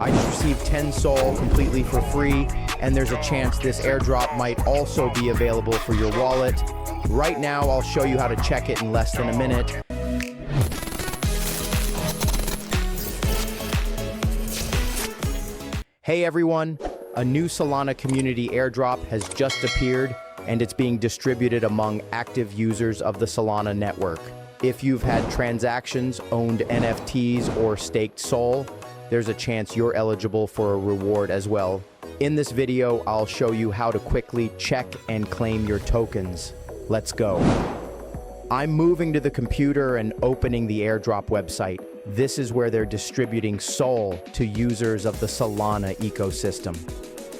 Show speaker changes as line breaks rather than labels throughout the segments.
I just received 10 Sol completely for free, and there's a chance this airdrop might also be available for your wallet. Right now, I'll show you how to check it in less than a minute. Hey everyone, a new Solana community airdrop has just appeared, and it's being distributed among active users of the Solana network. If you've had transactions, owned NFTs, or staked Sol, there's a chance you're eligible for a reward as well. In this video, I'll show you how to quickly check and claim your tokens. Let's go. I'm moving to the computer and opening the airdrop website. This is where they're distributing Sol to users of the Solana ecosystem.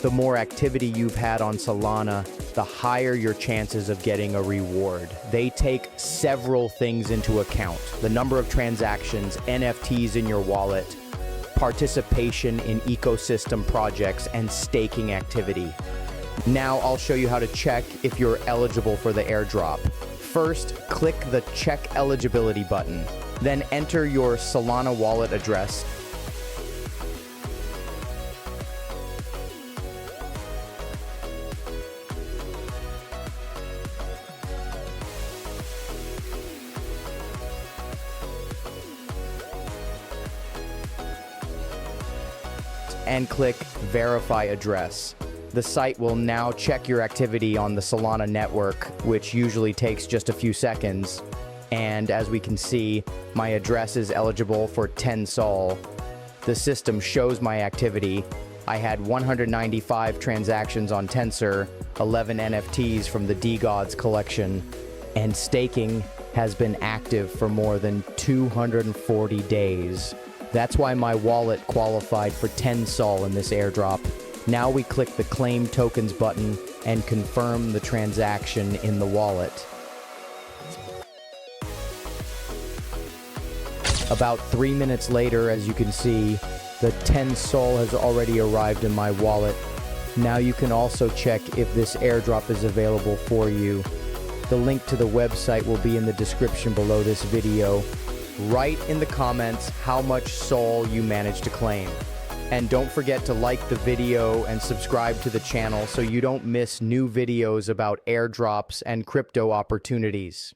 The more activity you've had on Solana, the higher your chances of getting a reward. They take several things into account: the number of transactions, NFTs in your wallet, participation in ecosystem projects, and staking activity. Now I'll show you how to check if you're eligible for the airdrop. First, click the Check Eligibility button. Then enter your Solana wallet address. And click Verify Address. The site will now check your activity on the Solana network, which usually takes just a few seconds. And as we can see, my address is eligible for 10 Sol. The system shows my activity. I had 195 transactions on Tensor, 11 NFTs from the DeGods collection, and staking has been active for more than 240 days. That's why my wallet qualified for 10 Sol in this airdrop. Now we click the Claim Tokens button and confirm the transaction in the wallet. About 3 minutes later, as you can see, the 10 Sol has already arrived in my wallet. Now you can also check if this airdrop is available for you. The link to the website will be in the description below this video. Write in the comments how much Sol you managed to claim. And don't forget to like the video and subscribe to the channel so you don't miss new videos about airdrops and crypto opportunities.